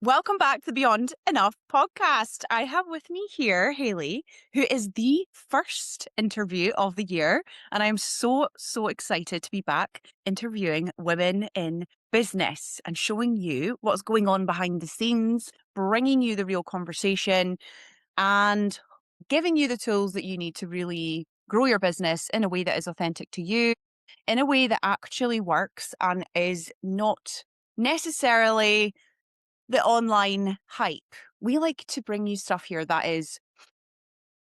Welcome back to the Beyond Enough podcast. I have with me here Hayley, who is the first interview of the year. And I'm so excited to be back interviewing women in business and showing you what's going on behind the scenes, bringing you the real conversation, and giving you the tools that you need to really grow your business in a way that is authentic to you, in a way that actually works and is not necessarily the online hype. We like to bring you stuff here that is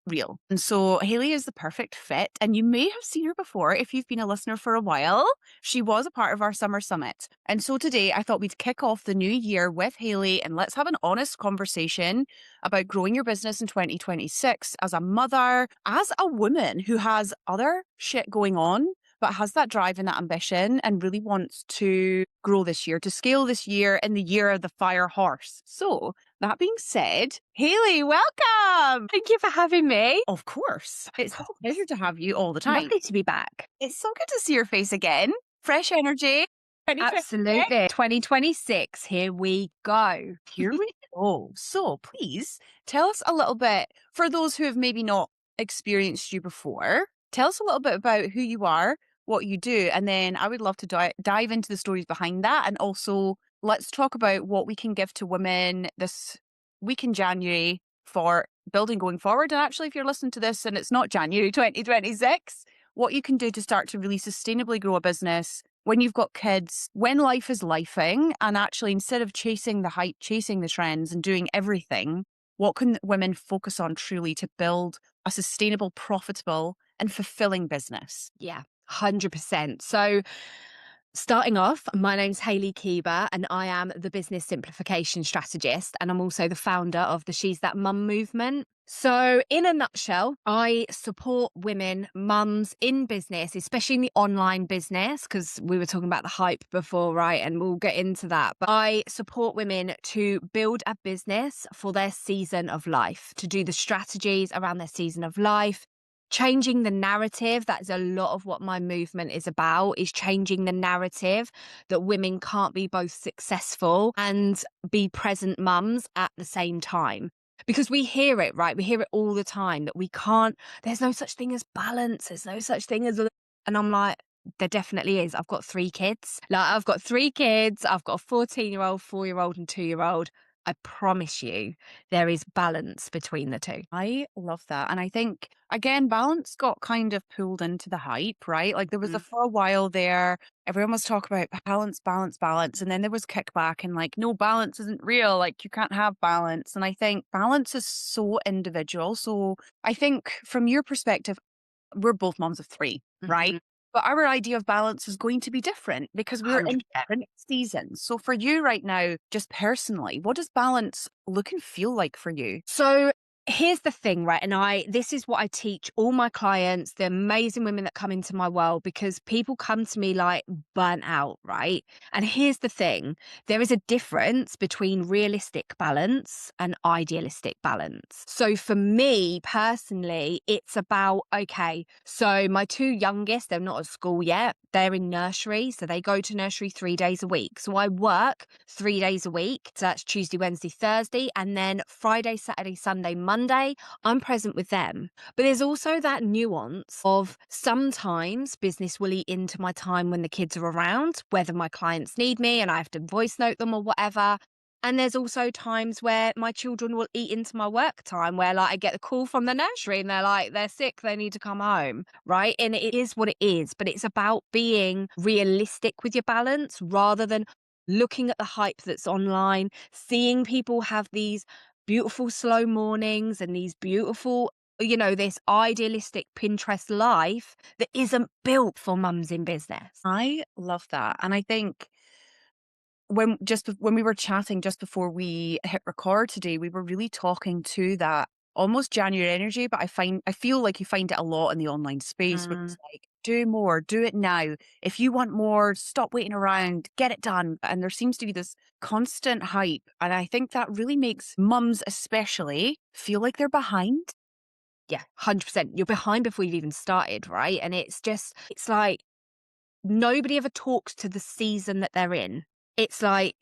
real. And so Hayley is the perfect fit. And you may have seen her before if you've been a listener for a while. She was a part of our summer summit. And so today I thought we'd kick off the new year with Hayley and let's have an honest conversation about growing your business in 2026 as a mother, as a woman who has other shit going on, but has that drive and that ambition and really wants to grow this year, to scale this year in the year of the fire horse. So that being said, Hayley, welcome. Thank you for having me. Of course. It's such a pleasure to have you all the time. Lovely to be back. It's so good to see your face again. Fresh energy. Absolutely. 2026, here we go. Here we go. So please tell us a little bit, for those who have maybe not experienced you before, tell us a little bit about who you are, what you do, and then I would love to dive into the stories behind that. And also, let's talk about what we can give to women this week in January for building going forward. And actually, if you're listening to this and it's not January 2026, what you can do to start to really sustainably grow a business when you've got kids, when life is lifing, and actually instead of chasing the hype, chasing the trends and doing everything, what can women focus on truly to build a sustainable, profitable, and fulfilling business? Yeah, 100%. So starting off, my name's Hayley Keeber and I am the business simplification strategist. And I'm also the founder of the She's That Mum movement. So in a nutshell, I support women, mums in business, especially in the online business, because we were talking about the hype before, right? And we'll get into that. But I support women to build a business for their season of life, to do the strategies around their season of life, changing the narrative. That's a lot of what my movement is about, is changing the narrative that women can't be both successful and be present mums at the same time. Because we hear it, right? We hear it all the time that we can't, there's no such thing as balance. There's no such thing as, and I'm like, there definitely is. I've got 3 kids. I've got 3 kids. I've got a 14-year-old, 4-year-old and 2-year-old. I promise you there is balance between the two. I love that. And I think, again, balance got kind of pulled into the hype, right? Like there was for a while there, everyone was talking about balance, balance, balance. And then there was kickback and like, no, balance isn't real. Like you can't have balance. And I think balance is so individual. So I think from your perspective, we're both moms of 3, right? But our idea of balance is going to be different because we're in 100%. different seasons. So for you right now, just personally, what does balance look and feel like for you? So here's the thing, right? And this is what I teach all my clients, the amazing women that come into my world, because people come to me like burnt out, right? And here's the thing, there is a difference between realistic balance and idealistic balance. So for me personally, it's about, okay, so my 2 youngest, they're not at school yet. They're in nursery. So they go to nursery 3 days a week. So I work 3 days a week. So that's Tuesday, Wednesday, Thursday. And then Friday, Saturday, Sunday, Monday, I'm present with them. But there's also that nuance of sometimes business will eat into my time when the kids are around, whether my clients need me and I have to voice note them or whatever. And there's also times where my children will eat into my work time, where like I get a call from the nursery and they're like, they're sick, they need to come home, right? And it is what it is, but it's about being realistic with your balance rather than looking at the hype that's online, seeing people have these beautiful slow mornings and these beautiful, this idealistic Pinterest life that isn't built for mums in business. I love that. And I think when we were chatting just before we hit record today, we were really talking to that almost January energy, but I feel like you find it a lot in the online space where it's like, do more, do it now. If you want more, stop waiting around, get it done. And there seems to be this constant hype. And I think that really makes mums especially feel like they're behind. Yeah, 100%. You're behind before you've even started, right? And it's like nobody ever talks to the season that they're in. It's like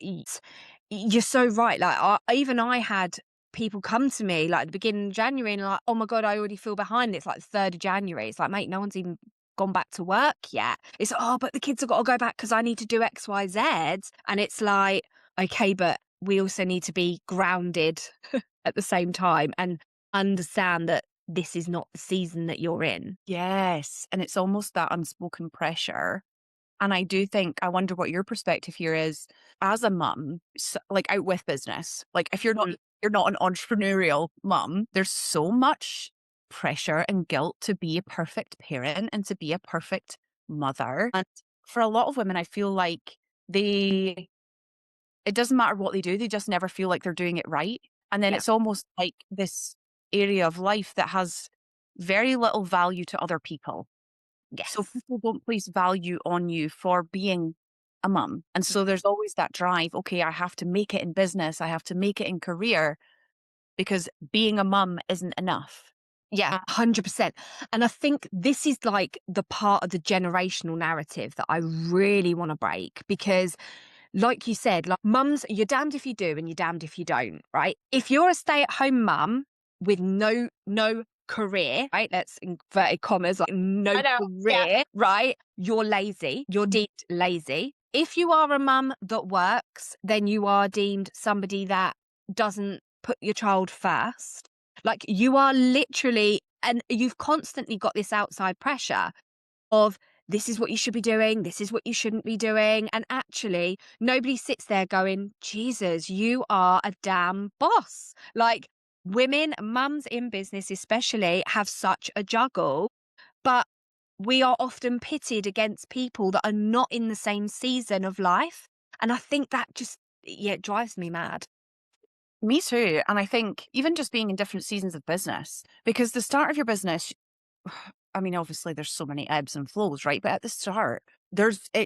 You're so right. Like, even I had people come to me like at the beginning of January and like, oh my God, I already feel behind. It's like the 3rd of January. It's like, mate, no one's even gone back to work yet. It's, oh, but the kids have got to go back because I need to do X, Y, Z. And it's like, okay, but we also need to be grounded at the same time and understand that this is not the season that you're in. Yes. And it's almost that unspoken pressure. And I do think, I wonder what your perspective here is as a mum, like out with business. Like if Mm. you're not an entrepreneurial mum, there's so much pressure and guilt to be a perfect parent and to be a perfect mother. And for a lot of women, I feel like they, it doesn't matter what they do, they just never feel like they're doing it right. And then Yeah. it's almost like this area of life that has very little value to other people. So Yes. people don't place value on you for being a mum. And so there's always that drive, okay, I have to make it in business, I have to make it in career because being a mum isn't enough. Yeah, 100%. And I think this is like the part of the generational narrative that I really want to break because, like you said, like mums, you're damned if you do and you're damned if you don't, right? If you're a stay-at-home mum with no career, right? Let's inverted commas, like no I know. Yeah. career, right? You're lazy. You're deemed lazy. If you are a mum that works, then you are deemed somebody that doesn't put your child first. Like you are literally, and you've constantly got this outside pressure of this is what you should be doing, this is what you shouldn't be doing. And actually, nobody sits there going, Jesus, you are a damn boss. Like women, mums in business especially, have such a juggle, but we are often pitted against people that are not in the same season of life. And I think that just, yeah, it drives me mad. Me too. And I think even just being in different seasons of business, because the start of your business, I mean, obviously there's so many ebbs and flows, right? But at the start,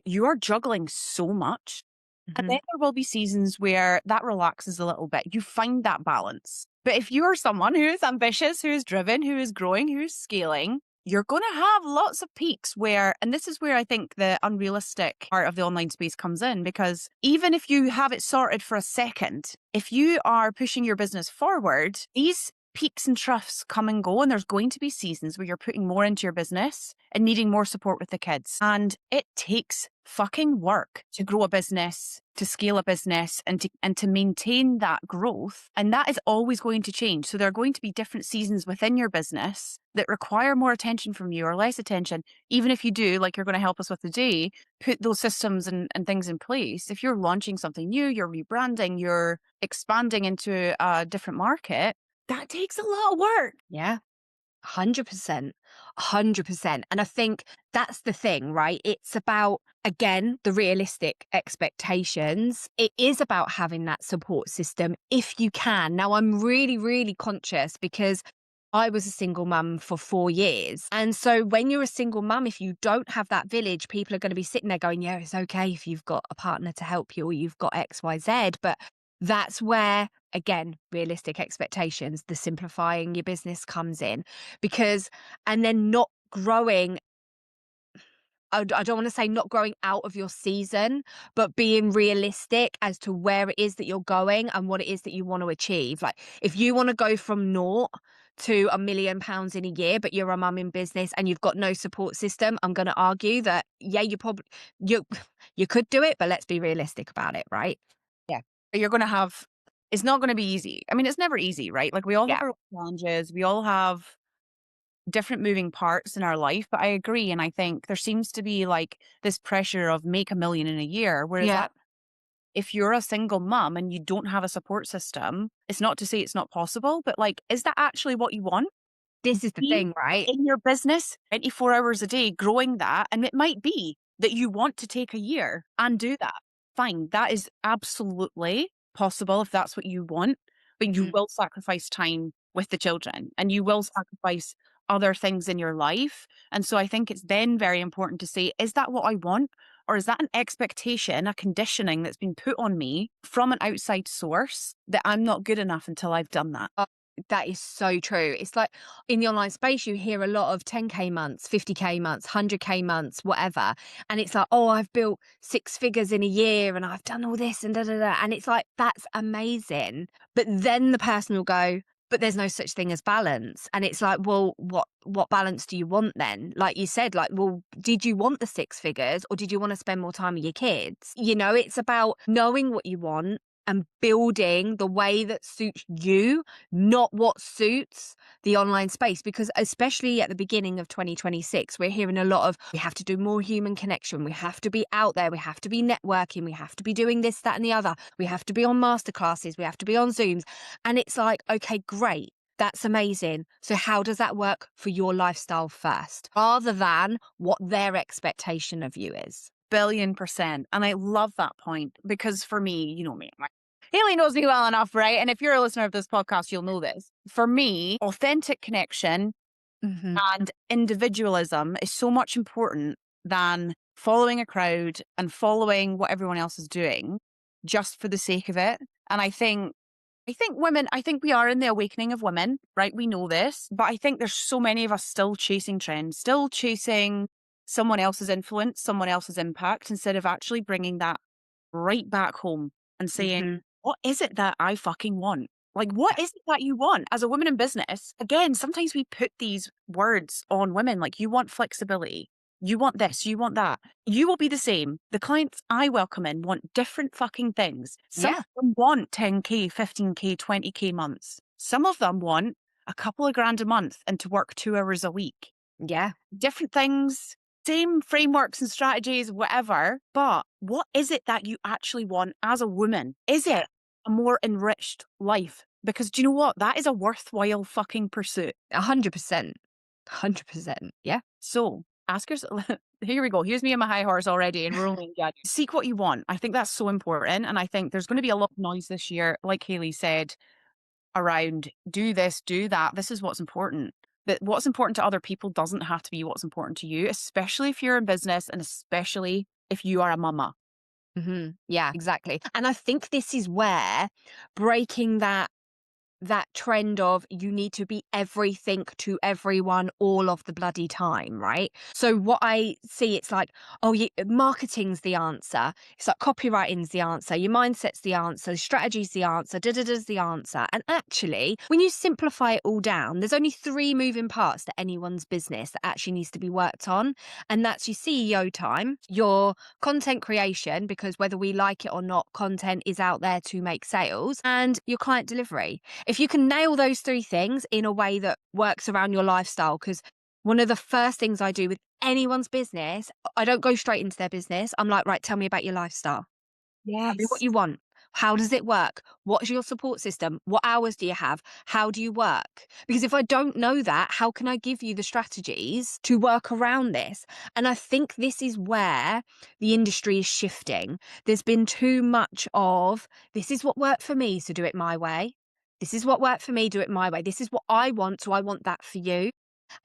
you are juggling so much. And then Mhm. there will be seasons where that relaxes a little bit. You find that balance. But if you are someone who is ambitious, who is driven, who is growing, who is scaling, you're going to have lots of peaks where, and this is where I think the unrealistic part of the online space comes in, because even if you have it sorted for a second, if you are pushing your business forward, these peaks and troughs come and go, and there's going to be seasons where you're putting more into your business and needing more support with the kids. And it takes fucking work to grow a business, to scale a business, and to maintain that growth. And that is always going to change. So there are going to be different seasons within your business that require more attention from you or less attention. Even if you do, like you're going to help us with today, put those systems and things in place. If you're launching something new, you're rebranding, you're expanding into a different market, that takes a lot of work. Yeah. 100%. 100%. And I think that's the thing, right? It's about, again, the realistic expectations. It is about having that support system if you can. Now, I'm really, really conscious because I was a single mum for 4 years. And so when you're a single mum, if you don't have that village, people are going to be sitting there going, yeah, it's okay if you've got a partner to help you or you've got XYZ. But that's where, again, realistic expectations, the simplifying your business comes in because, and then not growing. I don't want to say not growing out of your season, but being realistic as to where it is that you're going and what it is that you want to achieve. Like if you want to go from naught to £1 million in a year, but you're a mum in business and you've got no support system, I'm going to argue that, yeah, you, you could do it, but let's be realistic about it, right? Yeah. You're going to have, it's not going to be easy. I mean, it's never easy, right? Like we all have Yeah. our challenges. We all have different moving parts in our life, but I agree. And I think there seems to be like this pressure of make 1 million in a year. Whereas Yeah. that, if you're a single mum and you don't have a support system, it's not to say it's not possible, but like, is that actually what you want? This is the Be thing, right? in your business 24 hours a day growing that. And it might be that you want to take a year and do that. Fine. That is absolutely possible if that's what you want, but you Mhm. will sacrifice time with the children and you will sacrifice other things in your life. And so I think it's then very important to say, is that what I want? Or is that an expectation, a conditioning that's been put on me from an outside source that I'm not good enough until I've done that? That is so true. It's like in the online space, you hear a lot of 10K months, 50K months, 100K months, whatever. And it's like, oh, I've built 6 figures in a year and I've done all this and da da da. And it's like, that's amazing. But then the person will go, but there's no such thing as balance. And it's like, well, what balance do you want then? Like you said, like, well, did you want the 6 figures or did you want to spend more time with your kids? You know, it's about knowing what you want and building the way that suits you, not what suits the online space. Because especially at the beginning of 2026, we're hearing a lot of, we have to do more human connection. We have to be out there. We have to be networking. We have to be doing this, that, and the other. We have to be on masterclasses. We have to be on Zooms. And it's like, okay, great. That's amazing. So how does that work for your lifestyle first, rather than what their expectation of you is? Billion percent. And I love that point because for me, you know me, Hayley knows me well enough, right? And if you're a listener of this podcast, you'll know this. For me, authentic connection Hmm. and individualism is so much important than following a crowd and following what everyone else is doing just for the sake of it. And I think we are in the awakening of women, right? We know this, but I think there's so many of us still chasing trends, still chasing someone else's influence, someone else's impact, instead of actually bringing that right back home and saying, Hmm. what is it that I fucking want? Like, what is it that you want as a woman in business? Again, sometimes we put these words on women, like, you want flexibility. You want this, you want that. You will be the same. The clients I welcome in want different fucking things. Some Yeah. of them want 10K, 15K, 20K months. Some of them want a couple of grand a month and to work 2 hours a week. Yeah. Different things, same frameworks and strategies, whatever. But what is it that you actually want as a woman? Is it a more enriched life? Because do you know what? That is a worthwhile fucking pursuit. 100%. 100%. Yeah. So ask yourself, here we go. Here's me on my high horse already, and we're only in January. Seek what you want. I think that's so important. And I think there's going to be a lot of noise this year, like Hayley said, around do this, do that. This is what's important. But what's important to other people doesn't have to be what's important to you, especially if you're in business and especially if you are a mama. Yeah, exactly. And I think this is where breaking that trend of you need to be everything to everyone all of the bloody time, right? So what I see, it's like, oh, marketing's the answer. It's like copywriting's the answer. Your mindset's the answer. Strategy's the answer. Da-da-da's the answer. And actually, when you simplify it all down, there's only 3 moving parts to anyone's business that actually needs to be worked on. And that's your CEO time, your content creation, because whether we like it or not, content is out there to make sales, and your client delivery. If you can nail those 3 things in a way that works around your lifestyle, because one of the first things I do with anyone's business, I don't go straight into their business. I'm like, right, tell me about your lifestyle. Tell me what Yes. you want. How does it work? What's your support system? What hours do you have? How do you work? Because if I don't know that, how can I give you the strategies to work around this? And I think this is where the industry is shifting. There's been too much of, this is what worked for me, so do it my way. This is what worked for me, do it my way. This is what I want, so I want that for you.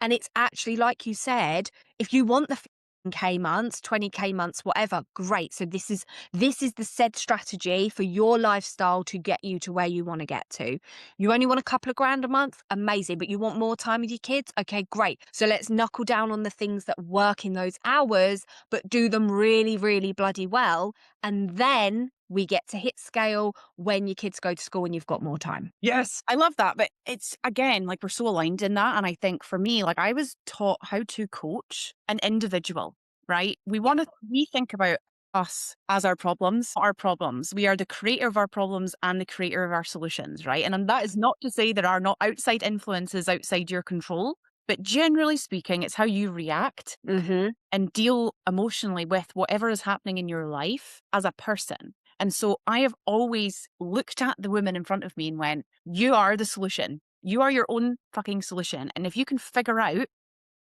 And it's actually, like you said, if you want the 15K months, 20K months, whatever, great. So this is the said strategy for your lifestyle to get you to where you want to get to. You only want a couple of grand a month, amazing, but you want more time with your kids, okay, great. So let's knuckle down on the things that work in those hours, but do them really, really bloody well. And then we get to hit scale when your kids go to school and you've got more time. Yes. I love that. But it's again, like we're so aligned in that. And I think for me, like I was taught how to coach an individual, right? We think about us as our problems, our problems. We are the creator of our problems and the creator of our solutions, right? And that is not to say there are not outside influences outside your control, but generally speaking, it's how you react Mm-hmm. and deal emotionally with whatever is happening in your life as a person. And so I have always looked at the women in front of me and went, you are the solution. You are your own fucking solution. And if you can figure out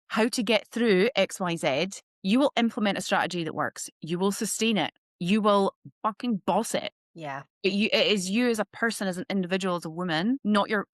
how to get through XYZ, you will implement a strategy that works. You will sustain it. You will fucking boss it. Yeah. It is you as a person, as an individual, as a woman,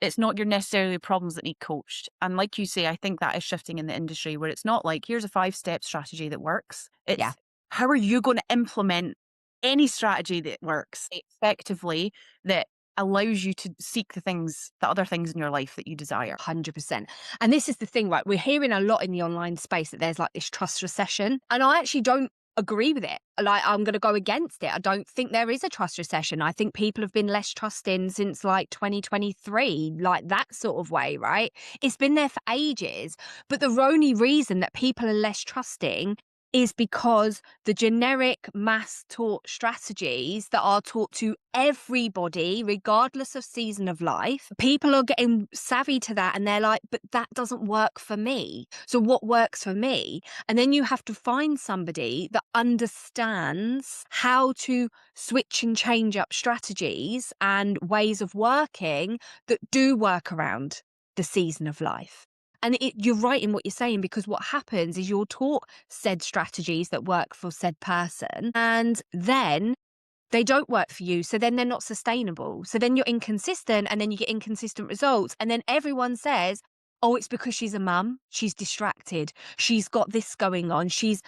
it's not your necessarily problems that need coached. And like you say, I think that is shifting in the industry where it's not like, here's a 5-step strategy that works. Yeah. It's how are you going to implement any strategy that works effectively, that allows you to seek the other things in your life that you desire. 100%. And this is the thing, right? We're hearing a lot in the online space that there's like this trust recession. And I actually don't agree with it. Like, I'm going to go against it. I don't think there is a trust recession. I think people have been less trusting since like 2023, like that sort of way, right? It's been there for ages. But the only reason that people are less trusting is because the generic mass taught strategies that are taught to everybody, regardless of season of life, people are getting savvy to that and they're like, but that doesn't work for me. So what works for me? And then you have to find somebody that understands how to switch and change up strategies and ways of working that do work around the season of life. And you're right in what you're saying, because what happens is you're taught said strategies that work for said person, and then they don't work for you. So then they're not sustainable. So then you're inconsistent, and then you get inconsistent results. And then everyone says, oh, it's because she's a mum. She's distracted. She's got this going on. She's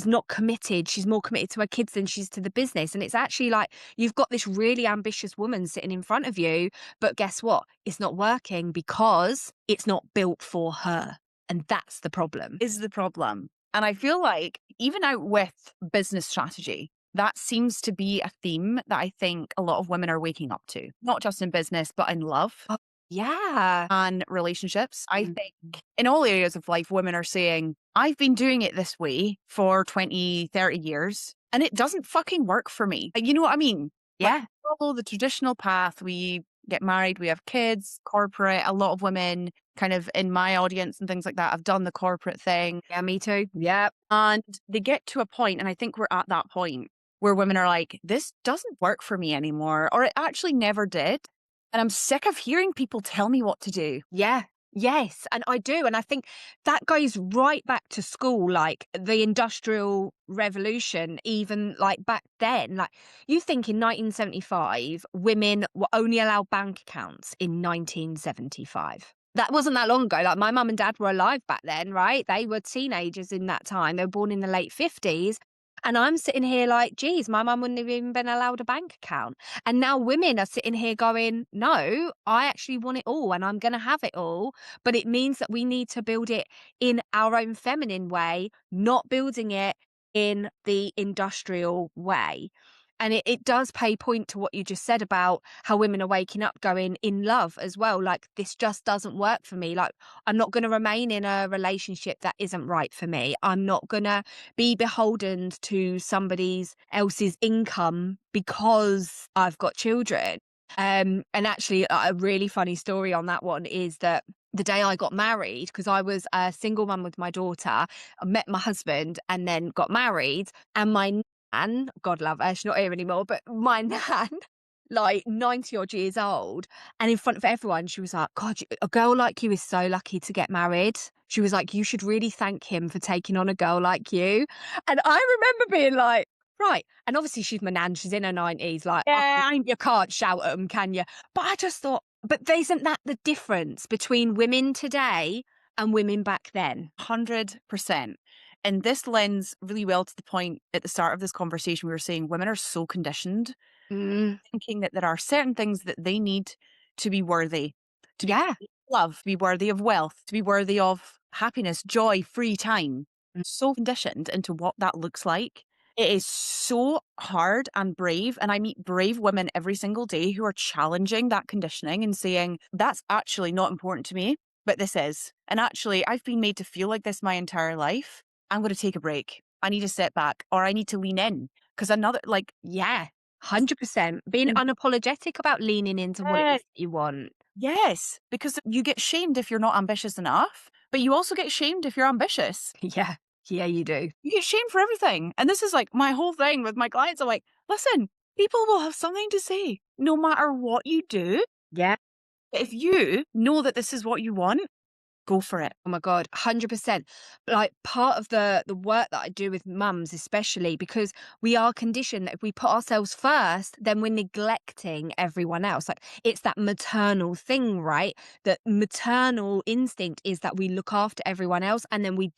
not committed. She's more committed to her kids than she's to the business. And it's actually like, you've got this really ambitious woman sitting in front of you, but guess what? It's not working because it's not built for her. And that's the problem. Is the problem. And I feel like even out with business strategy, that seems to be a theme that I think a lot of women are waking up to, not just in business, but in love. Yeah. And relationships. I Mm. think in all areas of life, women are saying, I've been doing it this way for 20, 30 years, and it doesn't fucking work for me. You know what I mean? Like, Yeah. follow the traditional path. We get married, we have kids, corporate. A lot of women kind of in my audience and things like that have done the corporate thing. Yeah, me too. Yeah. And they get to a point, and I think we're at that point where women are like, this doesn't work for me anymore, or it actually never did. And I'm sick of hearing people tell me what to do. Yeah. Yes. And I do. And I think that goes right back to school, like the Industrial Revolution, even like back then. Like, you think in 1975, women were only allowed bank accounts in 1975. That wasn't that long ago. Like, my mum and dad were alive back then, right? They were teenagers in that time. They were born in the late 50s. And I'm sitting here like, geez, my mum wouldn't have even been allowed a bank account. And now women are sitting here going, no, I actually want it all and I'm going to have it all. But it means that we need to build it in our own feminine way, not building it in the industrial way. And it does pay point to what you just said about how women are waking up going in love as well. Like, this just doesn't work for me. Like, I'm not going to remain in a relationship that isn't right for me. I'm not going to be beholden to somebody else's income because I've got children. And actually, a really funny story on that one is that the day I got married, because I was a single mum with my daughter, I met my husband and then got married, and my nan, God love her, she's not here anymore, but my nan, like 90 odd years old, and in front of everyone, she was like, God, a girl like you is so lucky to get married. She was like, you should really thank him for taking on a girl like you. And I remember being like, right. And obviously she's my nan, she's in her 90s, like, Yeah, you can't shout at them, can you? But I just thought, but isn't that the difference between women today and women back then? 100%. And this lends really well to the point at the start of this conversation. We were saying women are so conditioned, Mm, thinking that there are certain things that they need to be worthy, to be yeah. worthy of love, to be worthy of wealth, to be worthy of happiness, joy, free time. Mm, So conditioned into what that looks like. It is so hard and brave. And I meet brave women every single day who are challenging that conditioning and saying, that's actually not important to me, but this is. And actually, I've been made to feel like this my entire life. I'm going to take a break. I need to sit back, or I need to lean in. Because another, like, yeah. 100%. Being unapologetic about leaning into what it is yes, that you want. yes, because you get shamed if you're not ambitious enough, but you also get shamed if you're ambitious. Yeah. Yeah, you do. You get shamed for everything. And this is like my whole thing with my clients. I'm like, listen, people will have something to say no matter what you do. Yeah. If you know that this is what you want, go for it. Oh my God, 100%. Like part of the work that I do with mums, especially because we are conditioned that if we put ourselves first, then we're neglecting everyone else. Like it's that maternal thing, right? That maternal instinct is that we look after everyone else and then we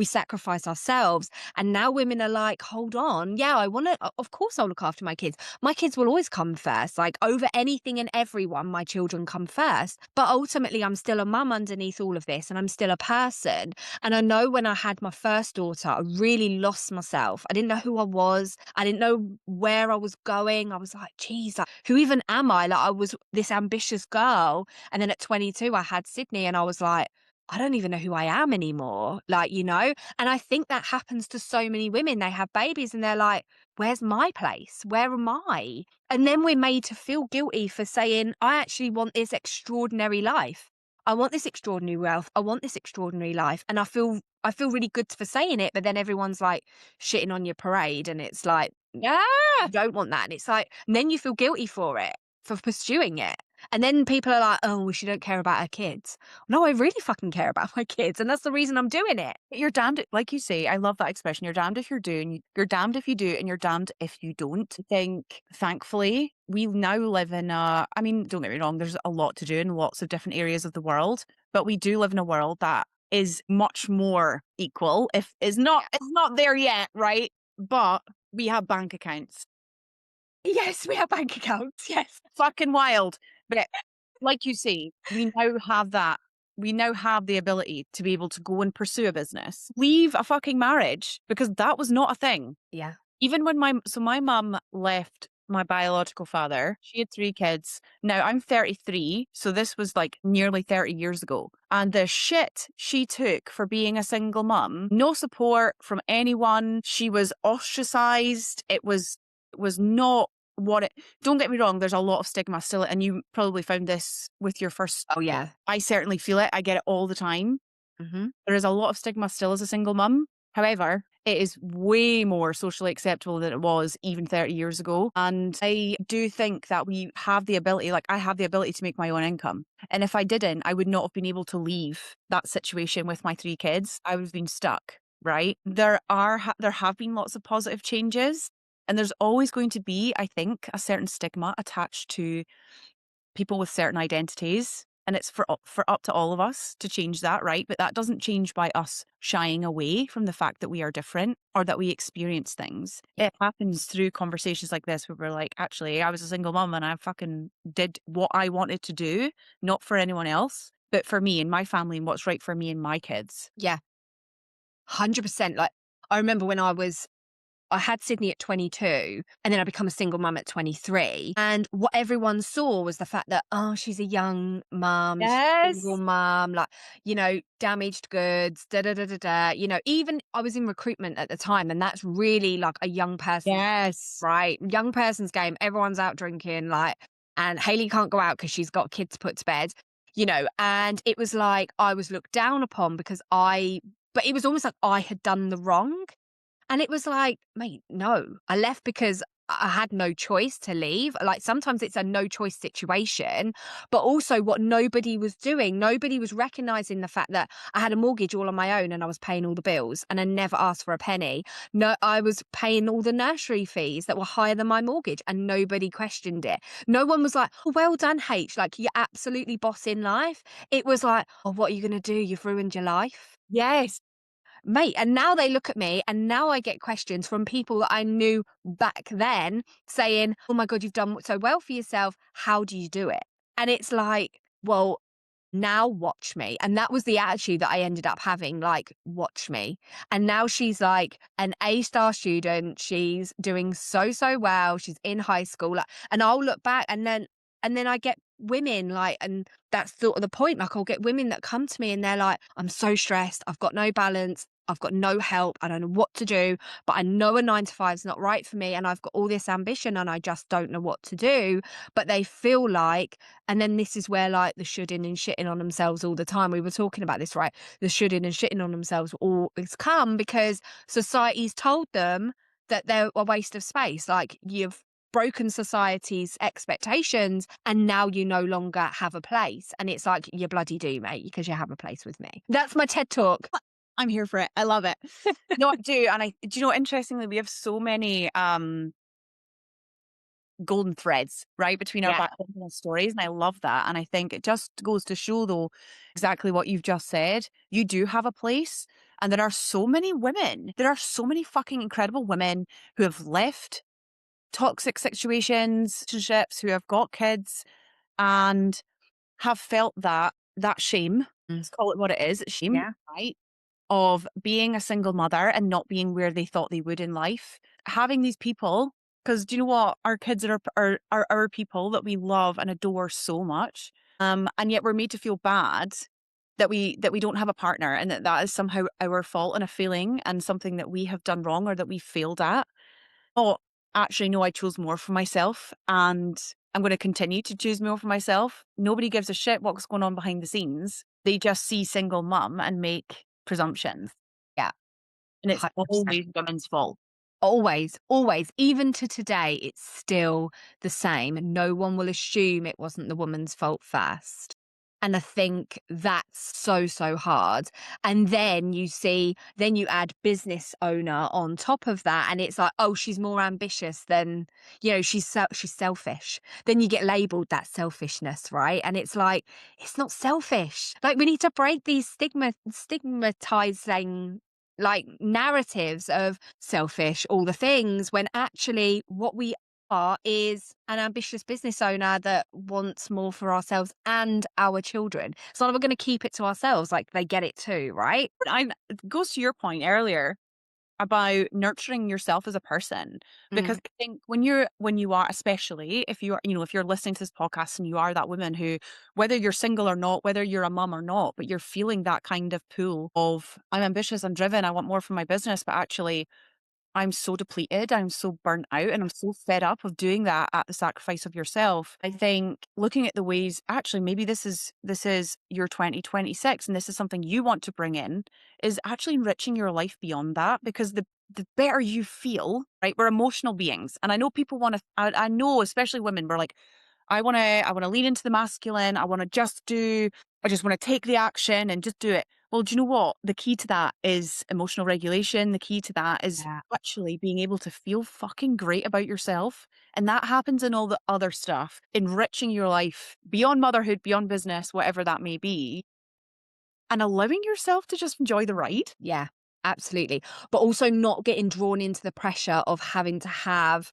sacrifice ourselves. And now women are like, hold on, yeah, I want to, of course I'll look after my kids. My kids will always come first. Like over anything and everyone, my children come first. But ultimately, I'm still a mum underneath all of this and I'm still a person. And I know when I had my first daughter, I really lost myself. I didn't know who I was. I didn't know where I was going. I was like, geez, like, who even am I? Like I was this ambitious girl. And then at 22, I had Sydney and I was like, I don't even know who I am anymore. Like, and I think that happens to so many women. They have babies and they're like, where's my place? Where am I? And then we're made to feel guilty for saying, I actually want this extraordinary life. I want this extraordinary wealth. I want this extraordinary life. And I feel really good for saying it, but then everyone's like shitting on your parade and it's like, Yeah. you don't want that. And it's like, and then you feel guilty for it, for pursuing it. And then people are like, oh, well, she don't care about her kids. No, I really fucking care about my kids. And that's the reason I'm doing it. You're damned, like you say, I love that expression. You're damned if you're damned if you do, and you're damned if you don't. I think, thankfully, we now live in I mean, don't get me wrong, there's a lot to do in lots of different areas of the world, but we do live in a world that is much more equal. If it's not there yet, right? But we have bank accounts. Yes, we have bank accounts. Yes. Fucking wild. But like you say, we now have that. We now have the ability to be able to go and pursue a business, leave a fucking marriage because that was not a thing. Yeah. Even when my mum left my biological father, she had 3 kids. Now I'm 33, so this was like nearly 30 years ago. And the shit she took for being a single mum, no support from anyone. She was ostracized. It was not what it don't get me wrong, there's a lot of stigma still, and you probably found this with your first. Oh, yeah. I certainly feel it. I get it all the time. Hmm. There is a lot of stigma still as a single mum. However, it is way more socially acceptable than it was even 30 years ago. And I do think that we have the ability, like I have the ability to make my own income. And if I didn't, I would not have been able to leave that situation with my 3 kids. I would have been stuck, right? There have been lots of positive changes. And there's always going to be, I think, a certain stigma attached to people with certain identities. And it's for up to all of us to change that, right? But that doesn't change by us shying away from the fact that we are different or that we experience things. It happens through conversations like this where we're like, actually, I was a single mom and I fucking did what I wanted to do, not for anyone else, but for me and my family and what's right for me and my kids. Yeah. 100%. Like I remember when I had Sydney at 22 and then I become a single mum at 23. And what everyone saw was the fact that, oh, she's a young mum, she's a single Yes. mum, like, damaged goods, da da da da da. Even I was in recruitment at the time, and that's really like a young person, Yes. right? Young person's game. Everyone's out drinking, like, and Hayley can't go out because she's got kids to put to bed, and it was like I was looked down upon but it was almost like I had done the wrong. And it was like, mate, no. I left because I had no choice to leave. Like sometimes it's a no choice situation, but also what nobody was doing, nobody was recognizing the fact that I had a mortgage all on my own and I was paying all the bills and I never asked for a penny. No, I was paying all the nursery fees that were higher than my mortgage and nobody questioned it. No one was like, oh, well done, H. Like you're absolutely bossing life. It was like, oh, what are you going to do? You've ruined your life. Yes. Mate, and now they look at me and now I get questions from people that I knew back then saying, oh my God, you've done so well for yourself. How do you do it? And it's like, well, now watch me. And that was the attitude that I ended up having, like, watch me. And now she's like an A-star student. She's doing so well. She's in high school. And I'll look back and then I get women like, and that's sort of the point. Like I'll get women that come to me and they're like, I'm so stressed. I've got no balance. I've got no help. I don't know what to do, but I know a 9 to 5 is not right for me. And I've got all this ambition and I just don't know what to do. But they feel like, and then this is where like the shoulding and shitting on themselves all the time. We were talking about this, right? The shoulding and shitting on themselves always come because society's told them that they're a waste of space. Like broken society's expectations, and now you no longer have a place. And it's like, you bloody do, mate, because you have a place with me. That's my TED talk. I'm here for it. I love it. No, I do. And do you know, interestingly, we have so many golden threads, right, between our Yeah. background and our stories. And I love that. And I think it just goes to show, though, exactly what you've just said. You do have a place. And there are so many women, there are so many fucking incredible women who have left toxic situations, relationships, who have got kids and have felt that shame. Mm. Let's call it what it is. It's shame, Yeah. right? Of being a single mother and not being where they thought they would in life. Having these people, because do you know what? Our kids are our people that we love and adore so much. And yet we're made to feel bad that we don't have a partner and that is somehow our fault and a feeling and something that we have done wrong or that we failed at. Oh, actually, no, I chose more for myself and I'm going to continue to choose more for myself. Nobody gives a shit what's going on behind the scenes. They just see single mum and make presumptions. Yeah. And it's 100%. always women's fault. Always, always. Even to today, it's still the same. No one will assume it wasn't the woman's fault first. And I think that's so, so hard. And then then you add business owner on top of that. And it's like, oh, she's more ambitious than, she's selfish. Then you get labeled that selfishness, right? And it's like, it's not selfish. Like, we need to break these stigmatizing like narratives of selfish, all the things, when actually what we are is an ambitious business owner that wants more for ourselves and our children. It's not like we're going to keep it to ourselves, like they get it too, right? It goes to your point earlier about nurturing yourself as a person. Because Mm. I think when you are, especially if you are, if you're listening to this podcast and you are that woman who, whether you're single or not, whether you're a mum or not, but you're feeling that kind of pull of, I'm ambitious, I'm driven, I want more from my business, but actually I'm so depleted, I'm so burnt out, and I'm so fed up of doing that at the sacrifice of yourself. I think looking at the ways, actually, maybe this is your 2026, and this is something you want to bring in, is actually enriching your life beyond that. Because the better you feel, right? We're emotional beings, and I know people want to. I know, especially women, we're like, I want to lean into the masculine. I just want to take the action and just do it. Well, do you know what? The key to that is emotional regulation. The key to that is Yeah. actually being able to feel fucking great about yourself. And that happens in all the other stuff, enriching your life beyond motherhood, beyond business, whatever that may be, and allowing yourself to just enjoy the ride. Yeah, absolutely. But also not getting drawn into the pressure of having to have,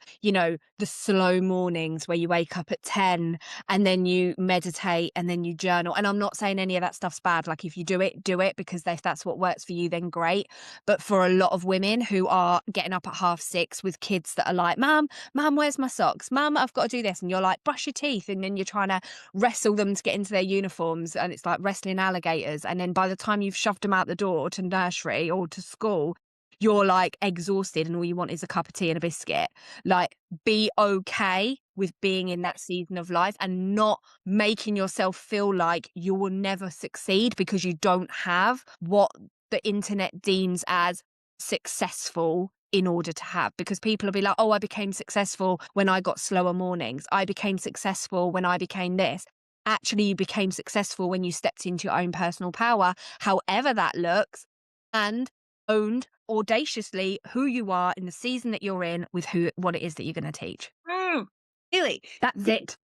the slow mornings where you wake up at 10 and then you meditate and then you journal. And I'm not saying any of that stuff's bad. Like, if you do it, because if that's what works for you, then great. But for a lot of women who are getting up at 6:30 with kids that are like, Mum, where's my socks? Mum, I've got to do this. And you're like, brush your teeth. And then you're trying to wrestle them to get into their uniforms. And it's like wrestling alligators. And then by the time you've shoved them out the door to nursery or to school, you're like exhausted and all you want is a cup of tea and a biscuit. Like, be okay with being in that season of life and not making yourself feel like you will never succeed because you don't have what the internet deems as successful in order to have. Because people will be like, oh, I became successful when I got slower mornings. I became successful when I became this. Actually, you became successful when you stepped into your own personal power, however that looks, and owned audaciously who you are in the season that you're in with what it is that you're going to teach. Mm, really? That's it.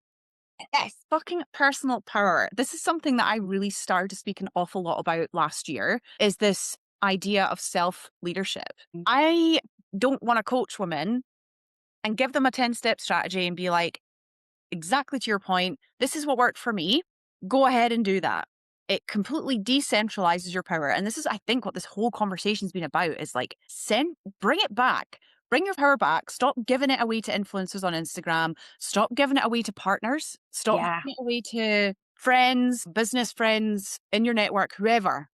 Yes, fucking personal power. This is something that I really started to speak an awful lot about last year, is this idea of self-leadership. I don't want to coach women and give them a 10-step strategy and be like, exactly to your point, this is what worked for me. Go ahead and do that. It completely decentralizes your power. And this is, I think, what this whole conversation's been about, is like, bring it back. Bring your power back. Stop giving it away to influencers on Instagram. Stop giving it away to partners. Stop Yeah. giving it away to friends, business friends in your network, whoever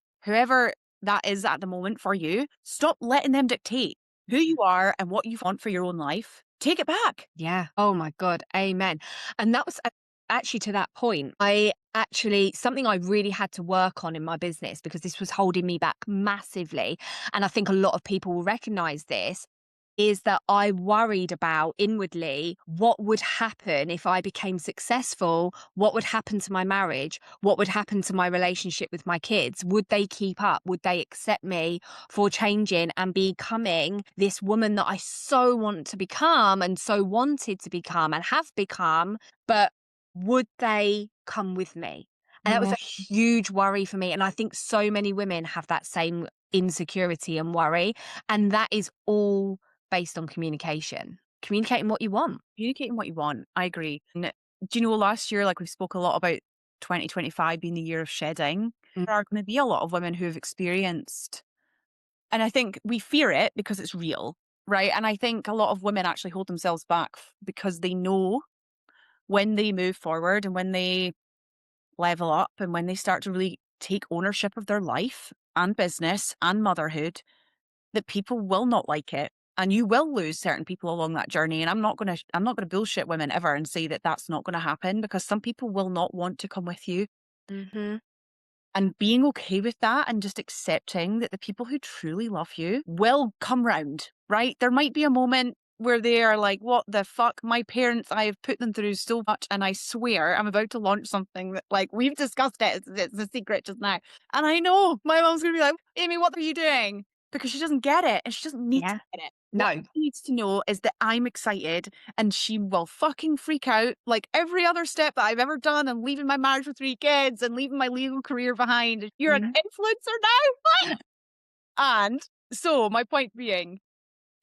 that is at the moment for you. Stop letting them dictate who you are and what you want for your own life. Take it back. Yeah. Oh my God. Amen. And that was actually, to that point, something I really had to work on in my business, because this was holding me back massively. And I think a lot of people will recognize this, is that I worried about inwardly what would happen if I became successful, what would happen to my marriage, what would happen to my relationship with my kids. Would they keep up? Would they accept me for changing and becoming this woman that I so want to become and so wanted to become and have become? But would they come with me? And that was Yeah. a huge worry for me. And I think so many women have that same insecurity and worry. And that is all based on communication, communicating what you want. Communicating what you want. I agree. And do you know, last year, like we spoke a lot about 2025 being the year of shedding. Mm. There are going to be a lot of women who have experienced, and I think we fear it because it's real, right? And I think a lot of women actually hold themselves back because they know when they move forward and when they level up and when they start to really take ownership of their life and business and motherhood, that people will not like it. And you will lose certain people along that journey. And I'm not going to bullshit women ever and say that that's not going to happen, because some people will not want to come with you. Mhm. And being okay with that and just accepting that the people who truly love you will come round, right? There might be a moment where they are like, what the fuck? My parents, I have put them through so much. And I swear I'm about to launch something that, like, we've discussed it. It's a secret just now. And I know my mom's going to be like, Amy, what are you doing? Because she doesn't get it and she doesn't need to Yeah. get it. What No. she needs to know is that I'm excited, and she will fucking freak out like every other step that I've ever done, and leaving my marriage with 3 kids and leaving my legal career behind. You're an Mhm. influencer now. And so my point being,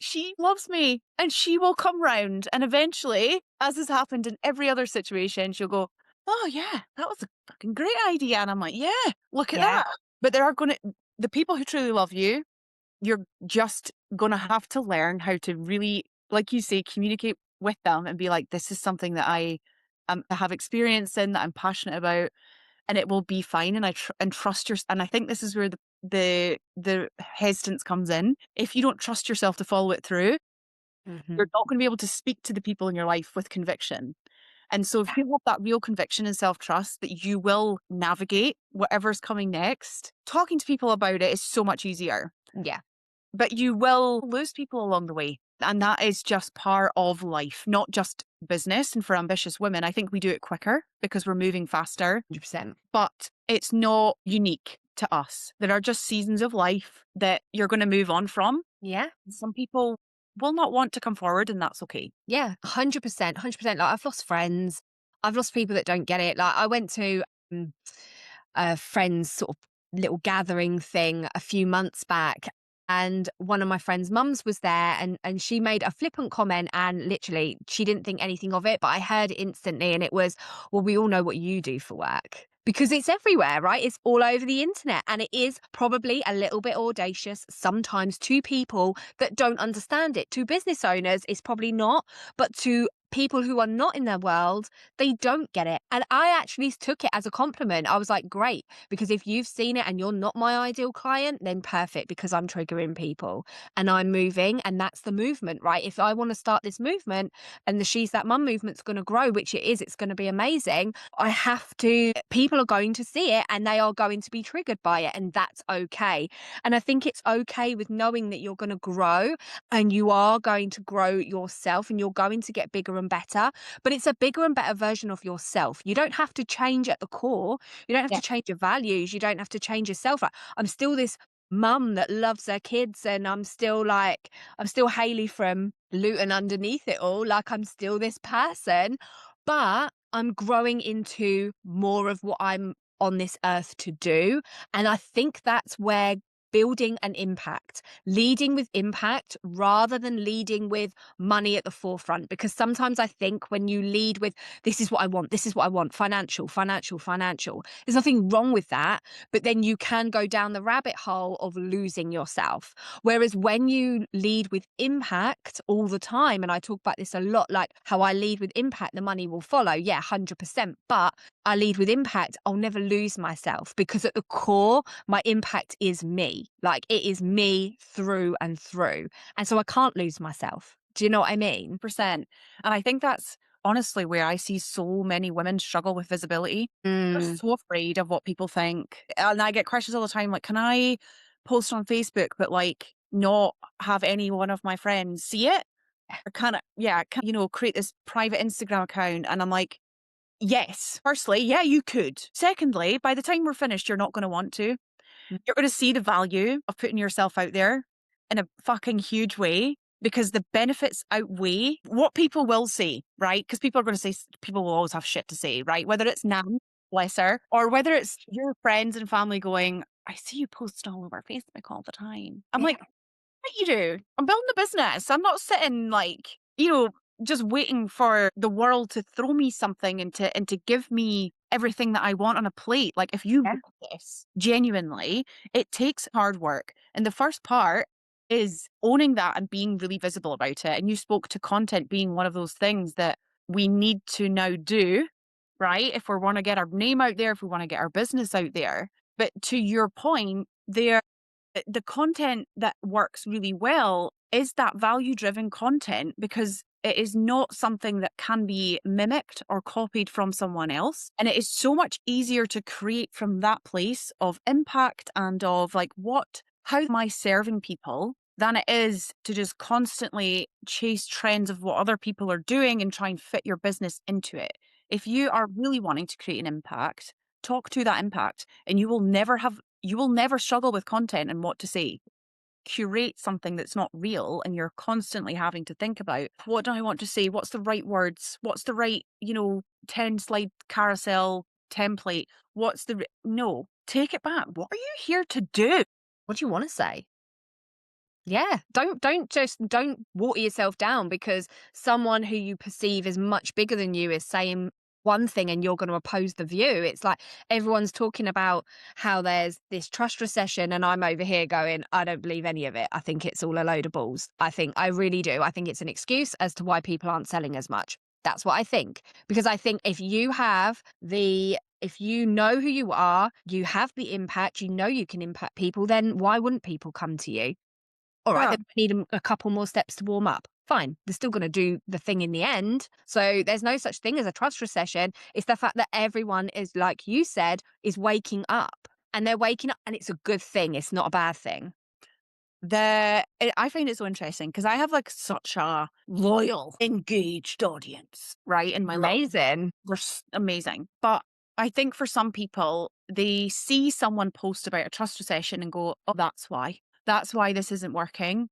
she loves me and she will come round, and eventually, as has happened in every other situation, she'll go, oh yeah, that was a fucking great idea. And I'm like, yeah, look at Yeah. that. But there are going to, the people who truly love you, you're just gonna have to learn how to really, like you say, communicate with them and be like, this is something that I have experience in, that I'm passionate about, and it will be fine. And and trust your, and I think this is where the hesitance comes in. If you don't trust yourself to follow it through, you're Mhm. not going to be able to speak to the people in your life with conviction. And so if you have that real conviction and self-trust that you will navigate whatever's coming next, talking to people about it is so much easier. Yeah. But you will lose people along the way. And that is just part of life, not just business. And for ambitious women, I think we do it quicker because we're moving faster, 100%. but it's not unique to us. There are just seasons of life that you're going to move on from. Yeah. Some people will not want to come forward, and that's okay. Yeah. 100%. 100%. Like, I've lost friends. I've lost people that don't get it. Like, I went to um, a friend's sort of little gathering thing a few months back. And one of my friend's mums was there, and she made a flippant comment, and literally she didn't think anything of it, but I heard it instantly, and it was, well, we all know what you do for work. Because it's everywhere, right? It's all over the internet. And it is probably a little bit audacious sometimes to people that don't understand it. To business owners, it's probably not. But to people who are not in their world, they don't get it. And I actually took it as a compliment. I was like, great, because if you've seen it and you're not my ideal client, then perfect, because I'm triggering people and I'm moving. And that's the movement, right? If I want to start this movement and the She's That Mum movement's going to grow, which it is, it's going to be amazing. I have to, people are going to see it and they are going to be triggered by it. And that's okay. And I think it's okay with knowing that you're going to grow and you are going to grow yourself and you're going to get bigger and better, but it's a bigger and better version of yourself. You don't have to change at the core. You don't have Yeah. to change your values. You don't have to change yourself. Like, I'm still this mum that loves her kids, and I'm still Hayley from Luton underneath it all. Like, I'm still this person, but I'm growing into more of what I'm on this earth to do. And I think that's where building an impact, leading with impact rather than leading with money at the forefront. Because sometimes I think when you lead with, this is what I want, this is what I want, financial, financial, financial, there's nothing wrong with that. But then you can go down the rabbit hole of losing yourself. Whereas when you lead with impact all the time, and I talk about this a lot, like how I lead with impact, the money will follow. Yeah, 100%. But I lead with impact, I'll never lose myself, because at the core, my impact is me. Like, it is me through and through. And so I can't lose myself. Do you know what I mean? Percent. And I think that's honestly where I see so many women struggle with visibility. They're Mm, so afraid of what people think. And I get questions all the time like, can I post on Facebook, but like not have any one of my friends see it. Or kind of, yeah, create this private Instagram account. And I'm like, yes, firstly, yeah, you could. Secondly, by the time we're finished, you're not going to want to. You're going to see the value of putting yourself out there in a fucking huge way because the benefits outweigh what people will say, right? Because people are going to say, people will always have shit to say, right? Whether it's Nan, bless her, or whether it's your friends and family going, I see you post all over Facebook all the time. I'm Yeah. like, what you do? I'm building a business. I'm not sitting like, just waiting for the world to throw me something and to give me everything that I want on a plate. Like if you Yeah. want this genuinely, it takes hard work. And the first part is owning that and being really visible about it. And you spoke to content being one of those things that we need to now do, right? If we want to get our name out there, if we want to get our business out there. But to your point, the content that works really well is that value driven content because it is not something that can be mimicked or copied from someone else. And it is so much easier to create from that place of impact and of like, how am I serving people than it is to just constantly chase trends of what other people are doing and try and fit your business into it. If you are really wanting to create an impact, talk to that impact and you will never struggle with content and what to say. Curate something that's not real and you're constantly having to think about what do I want to say? What's the right words? What's the right, 10 slide carousel template? No, take it back. What are you here to do? What do you want to say? Yeah, don't water yourself down because someone who you perceive as much bigger than you is saying one thing and you're going to oppose the view. It's like everyone's talking about how there's this trust recession and I'm over here going, I don't believe any of it. I think it's all a load of balls. I really do. I think it's an excuse as to why people aren't selling as much. That's what I think. Because I think if you know who you are, you have the impact, you know you can impact people, then why wouldn't people come to you? All right, Yeah. they need a couple more steps to warm up. Fine. They're still going to do the thing in the end. So there's no such thing as a trust recession. It's the fact that everyone is, like you said, is waking up and they're waking up and it's a good thing. It's not a bad thing. I find it so interesting because I have like such a loyal, engaged audience, right? In my little Amazing. They're amazing. But I think for some people, they see someone post about a trust recession and go, oh, that's why. That's why this isn't working.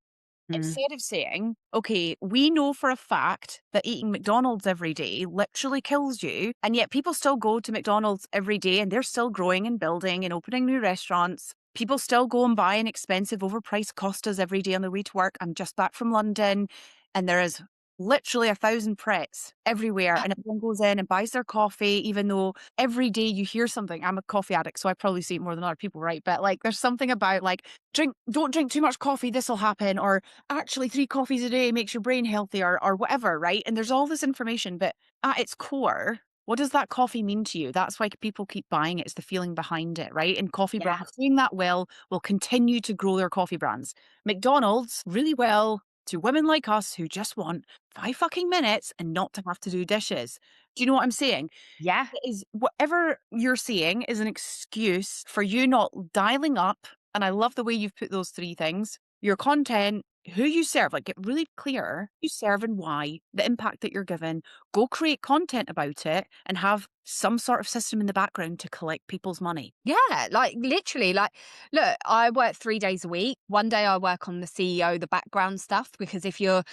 Mm. Instead of saying, okay, we know for a fact that eating McDonald's every day literally kills you. And yet people still go to McDonald's every day and they're still growing and building and opening new restaurants. People still go and buy an expensive, overpriced Costas every day on their way to work. I'm just back from London and there is literally 1,000 Prets everywhere. And everyone goes in and buys their coffee, even though every day you hear something. I'm a coffee addict, so I probably see it more than other people, right? But like, there's something about like, don't drink too much coffee, this will happen. Or actually 3 coffees a day makes your brain healthier or whatever, right? And there's all this information, but at its core, what does that coffee mean to you? That's why people keep buying it. It's the feeling behind it, right? And coffee Yeah. brands doing that well will continue to grow their coffee brands. McDonald's really well to women like us who just want 5 fucking minutes and not to have to do dishes. Do you know what I'm saying? Yeah. It is whatever you're seeing is an excuse for you not dialing up. And I love the way you've put those 3 things: your content, who you serve, like get really clear who you serve and why, the impact that you're given, go create content about it and have some sort of system in the background to collect people's money. Yeah, like literally, like, look, I work 3 days a week. One day I work on the CEO, the background stuff, because if you're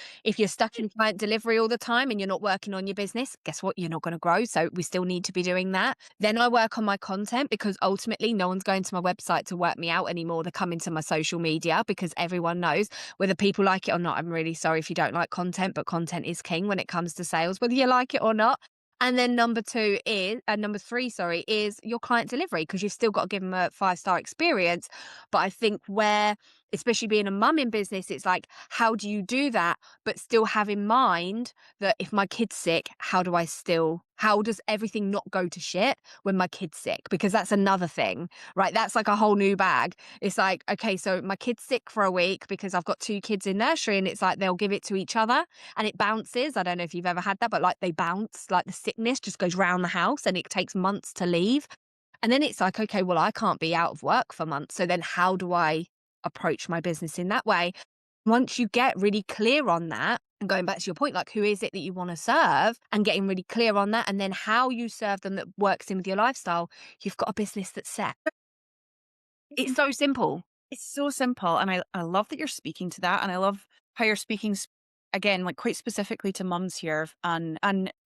stuck in client delivery all the time and you're not working on your business, guess what? You're not going to grow. So we still need to be doing that. Then I work on my content because ultimately no one's going to my website to work me out anymore. They're coming to my social media because everyone knows whether people like it or not. I'm really sorry if you don't like content, but content is king when it comes to sales, whether you like it or not. And then number three, sorry, is your client delivery because you've still got to give them a 5-star experience. But I think especially being a mum in business, it's like, how do you do that? But still have in mind that if my kid's sick, how does everything not go to shit when my kid's sick? Because that's another thing, right? That's like a whole new bag. It's like, okay, so my kid's sick for a week because I've got 2 kids in nursery and it's like they'll give it to each other and it bounces. I don't know if you've ever had that, but like they bounce, like the sickness just goes round the house and it takes months to leave. And then it's like, okay, well, I can't be out of work for months. So then how do I approach my business in that way. Once you get really clear on that, and going back to your point, like who is it that you want to serve and getting really clear on that, and then how you serve them that works in with your lifestyle, you've got a business that's set. It's so simple. It's so simple, and I love that you're speaking to that, and I love how you're speaking again, like quite specifically to mums here, and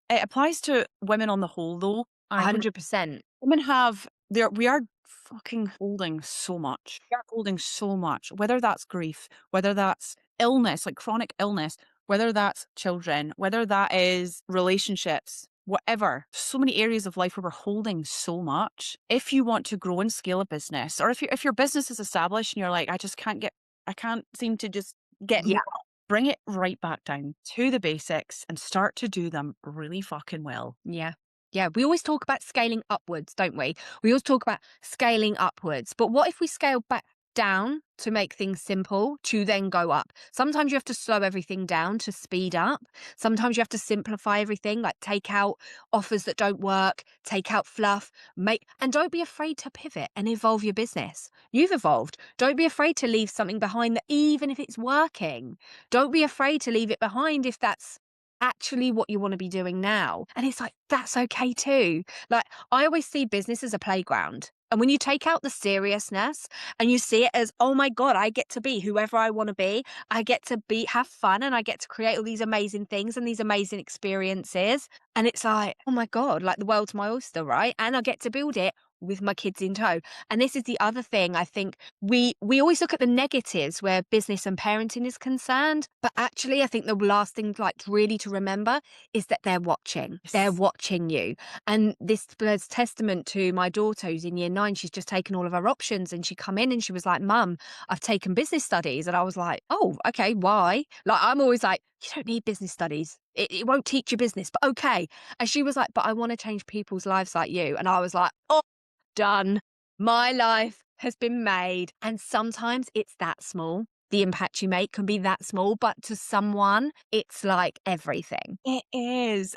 it applies to women on the whole, though. I 100%. women have there. We are fucking holding so much. We are holding so much, whether that's grief, whether that's illness, like chronic illness, whether that's children, whether that is relationships, whatever. So many areas of life where we're holding so much. If you want to grow and scale a business, or if your business is established and you're like, I can't seem to just get Yeah. more, bring it right back down to the basics and start to do them really fucking well. Yeah. Yeah. We always talk about scaling upwards, don't we? We always talk about scaling upwards. But what if we scale back down to make things simple to then go up? Sometimes you have to slow everything down to speed up. Sometimes you have to simplify everything, like take out offers that don't work, take out fluff, and don't be afraid to pivot and evolve your business. You've evolved. Don't be afraid to leave something behind that even if it's working. Don't be afraid to leave it behind if that's actually what you want to be doing now. And it's like, that's okay too. Like, I always see business as a playground. And when you take out the seriousness and you see it as, oh my God, I get to be whoever I want to be, I get to have fun, and I get to create all these amazing things and these amazing experiences. And it's like, oh my God, like the world's my oyster, right? And I get to build it with my kids in tow. And this is the other thing. I think we always look at the negatives where business and parenting is concerned, but actually I think the last thing, like, really to remember is that they're watching. They're Yes. watching you. And this bears testament to my daughter who's in year 9. She's just taken all of her options, and she come in and she was like, Mum, I've taken business studies. And I was like, oh, okay, why? Like, I'm always like, you don't need business studies. It won't teach you business, but okay. And she was like, but I want to change people's lives like you. And I was like, oh, done. My life has been made. And sometimes it's that small. The impact you make can be that small, but to someone, it's like everything. It is.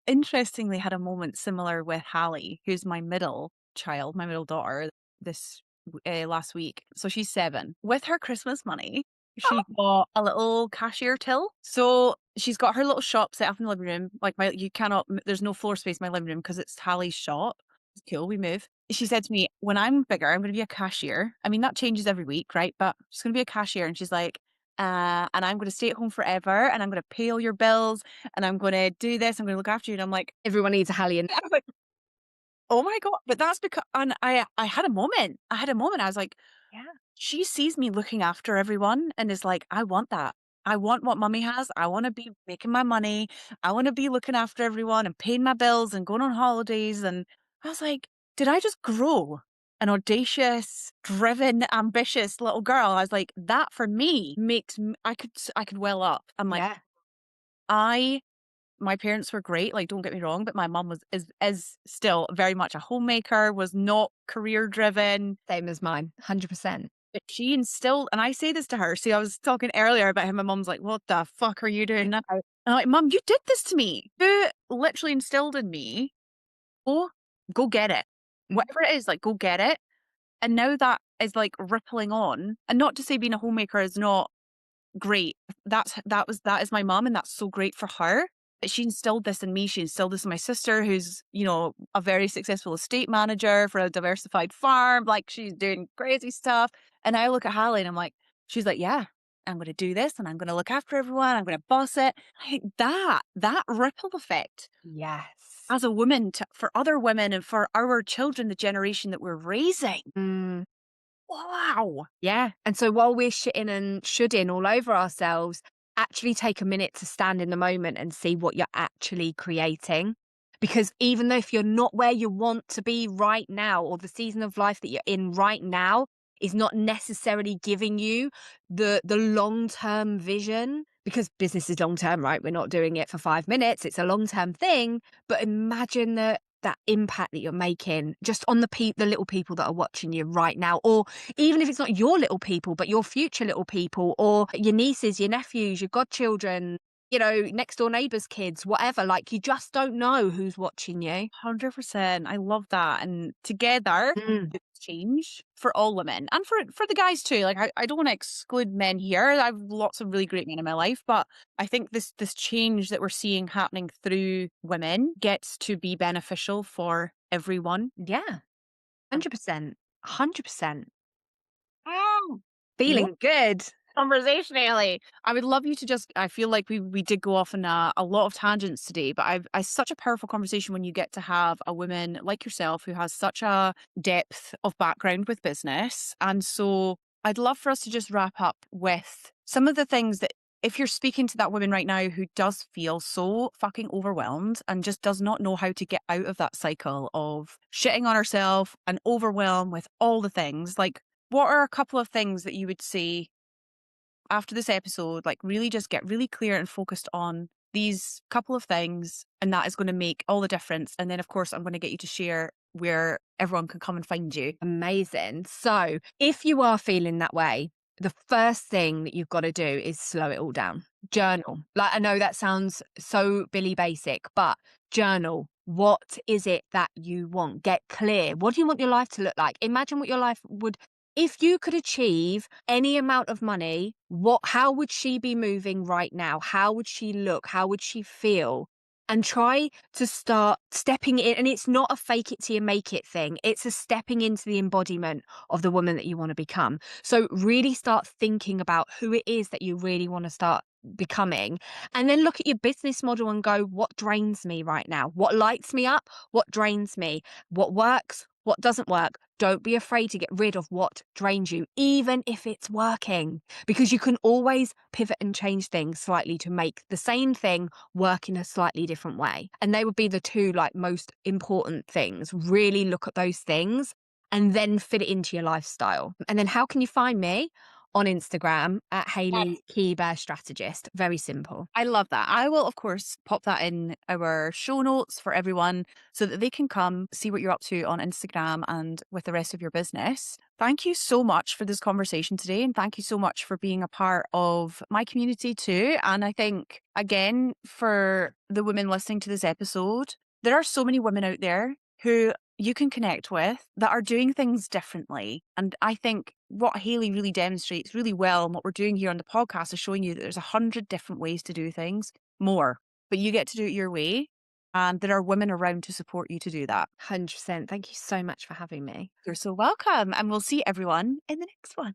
Interestingly had a moment similar with Hallie, who's my middle child, my middle daughter, this last week. So she's 7. With her Christmas money, she got a little cashier till. So she's got her little shop set up in the living room. Like, there's no floor space in my living room because it's Hallie's shop. It's cool. We move. She said to me, when I'm bigger, I'm going to be a cashier. I mean, that changes every week, right? But she's going to be a cashier. And she's like, and I'm going to stay at home forever, and I'm going to pay all your bills, and I'm going to do this. I'm going to look after you. And I'm like, Everyone needs a Hallie. And I was like, oh my God. But that's because, and I had a moment. I was like, yeah, she sees me looking after everyone and is like, I want that. I want what mummy has. I want to be making my money. I want to be looking after everyone and paying my bills and going on holidays. And I was like, did I just grow an audacious, driven, ambitious little girl? I was like, that for me I could well up. I'm like, yeah, I my parents were great, like, don't get me wrong, but my mum is still very much a homemaker, was not career driven. same as mine, 100%. But she instilled, and I say this to her. See, I was talking earlier about how my mum's like, "What the fuck are you doing now?" And I'm like, "Mum, you did this to me. You literally instilled in me, go, go get it. Mhm. Whatever it is, like, go get it." And now that is like rippling on. And not to say being a homemaker is not great. That is my mum, and that's so great for her. But she instilled this in me. She instilled this in my sister, who's, a very successful estate manager for a diversified farm. Like, she's doing crazy stuff. And I look at Hallie and I'm like, she's like, yeah, I'm going to do this and I'm going to look after everyone. I'm going to boss it. I think that ripple effect Yes. as a woman for other women and for our children, the generation that we're raising. Mm. Wow. Yeah. And so while we're shitting and shoulding all over ourselves, actually take a minute to stand in the moment and see what you're actually creating. Because even though if you're not where you want to be right now, or the season of life that you're in right now is not necessarily giving you the long-term vision, because business is long-term, right? We're not doing it for 5 minutes. It's a long-term thing. But imagine that impact that you're making just on the little people that are watching you right now, or even if it's not your little people, but your future little people, or your nieces, your nephews, your godchildren. next door neighbours' kids, whatever. Like, you just don't know who's watching you. 100%. I love that. And together, Mm. it's change for all women and for the guys too. Like I don't want to exclude men here. I have lots of really great men in my life, but I think this change that we're seeing happening through women gets to be beneficial for everyone. Yeah, 100%. 100%. Oh, Feeling good. conversation, Ellie. I would love you to just I feel like we did go off on a lot of tangents today, but I such a powerful conversation when you get to have a woman like yourself who has such a depth of background with business. And so I'd love for us to just wrap up with some of the things that if you're speaking to that woman right now who does feel so fucking overwhelmed and just does not know how to get out of that cycle of shitting on herself and overwhelmed with all the things, like what are a couple of things that you would say after this episode, like really just get really clear and focused on these couple of things, and that is going to make all the difference. And then, of course, I'm going to get you to share where everyone can come and find you. Amazing. So, if you are feeling that way, the first thing that you've got to do is slow it all down. Journal. Like, I know that sounds so Billy basic, but journal. What is it that you want? Get clear. What do you want your life to look like? Imagine what your life would, if you could achieve any amount of money, how would she be moving right now? How would she look? How would she feel? And try to start stepping in. And it's not a fake it till you make it thing. It's a stepping into the embodiment of the woman that you want to become. So really start thinking about who it is that you really want to start becoming. And then look at your business model and go, what drains me right now? What lights me up? What drains me? What works? What doesn't work? Don't be afraid to get rid of what drains you, even if it's working, because you can always pivot and change things slightly to make the same thing work in a slightly different way. And they would be the two like most important things. Really look at those things and then fit it into your lifestyle. And then how can you find me? On Instagram at Hayley Keeber Strategist. Very simple. I love that. I will, of course, pop that in our show notes for everyone so that they can come see what you're up to on Instagram and with the rest of your business. Thank you so much for this conversation today. And thank you so much for being a part of my community too. And I think, again, for the women listening to this episode, there are so many women out there who you can connect with that are doing things differently. And I think what Hayley really demonstrates really well and what we're doing here on the podcast is showing you that there's 100 different ways to do things more, but you get to do it your way. And there are women around to support you to do that. 100%. Thank you so much for having me. You're so welcome. And we'll see everyone in the next one.